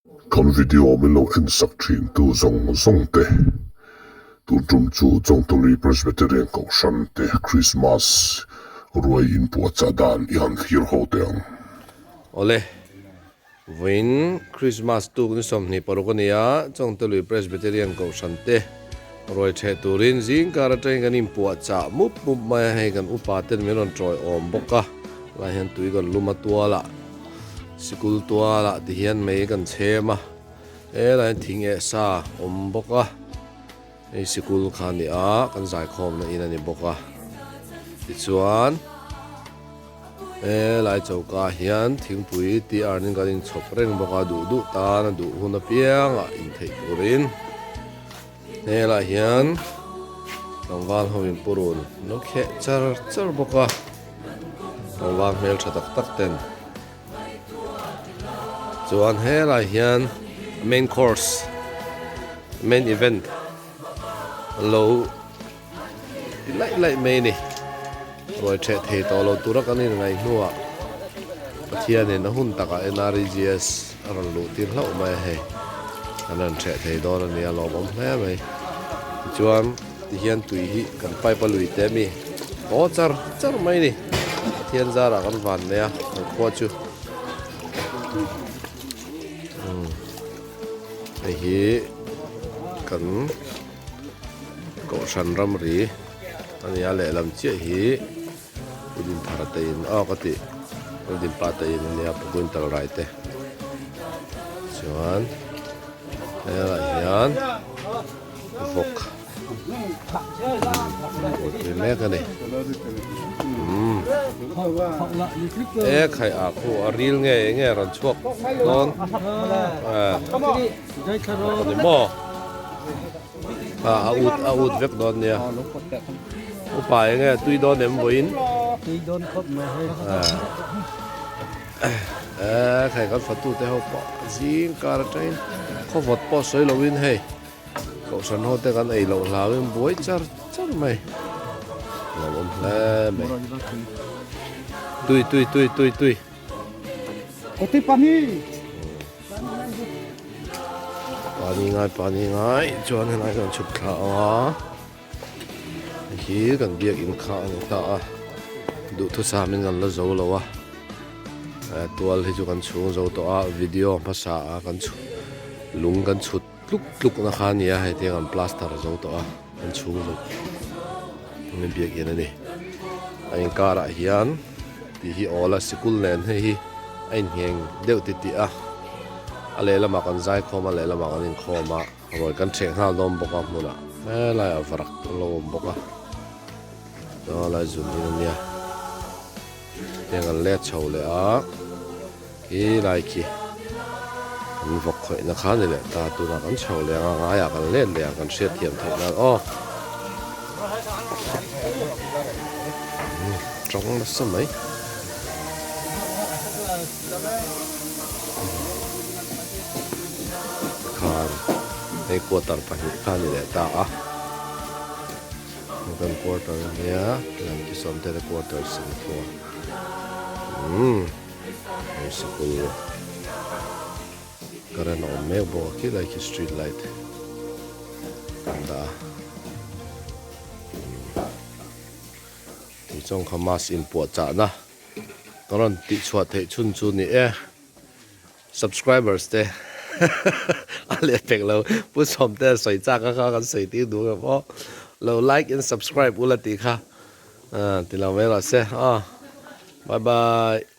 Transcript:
Con video mình lo en sak thin tu zong te tu chu Chawngtelui Presbyterian Kohhran te Christmas Ruai Inpuahchana ihan thir ho teang Ole Win Christmas tu ni som ni parokania Chawngtelui Presbyterian Kohhran te Ruai the turin jing kara train kan Inpuahcha mup mai hai kan upaten meron troi om boka la hian tui kan luma tuala sikul tuala ti hian mei kan chema la thing e sa om boka ei sikul khani a kan zai khom na ina ni boka ti chuan lai chauka hian thingpui ti arnin kan in chhop reng boka du ta na du huna piang a in thei turin la hian longwal homin purun no khe char boka longwal mel thatak tak ten chuan la hian main course main event lo lại mê nè rồi trẻ thề to lo tu rắc anh này nuông thiên này nó hun tắc à NRGS rồi lụt tiền lậu mày hè anh ăn trẻ thề đó là nè lo bấm mẹ mày chuan thì hiện tùy hi cần phải bao lùi té mi có char mày nè thiên ra là con vằn nè qua chưa hi cần Kohhran ram ri ani a le lam che hi udin tharatein a kati udin patein ni a puin tal rai te chuan la hian vok ti me ka ni khai a khu a ril nge ran chuak don ni mo out vek don nia upai nge tui don em boin tui don khop ma he khai kan fatu te ho pa jing kar train kho vot po soi lo win he Kohhran ho te kan ei lo la win boi char mai lo om le me tui Oti pani pani ngai chuan henai kan chut kha hi kan biak in kha ani ta du thu sa min kan la zo lo wa tual hi chu kan chu zo to a video phasa a kan chu lung kan chut luk na kha nia hai te kan plaster zo to a kan chu zo min biak in ani ain kara hian ti hi ola sikul nen hi ain heng deu ti a ale lama kan zai khoma le lama kan in khoma rồi kan theng hal dom boka muna la varak lo boka do la zum in nia tengan le chau le a ki lai ki kan vok khoi na khan le ta tu na kan chau le nga ya kan le kan set thiam thai na trong nó sớm mấyในquarter pa hi khan ni le ta a kan quarter nia lan ki som te quarter sin fo ai sikul karan on me bo ki like street light da ti chong khamas Inpuahchana toron ti chwa the chun chu ni subscribers te ale pek lo pu som te soi cha ka kan sei ti du bo lo like and subscribe ula ti kha ti lo me la se bye bye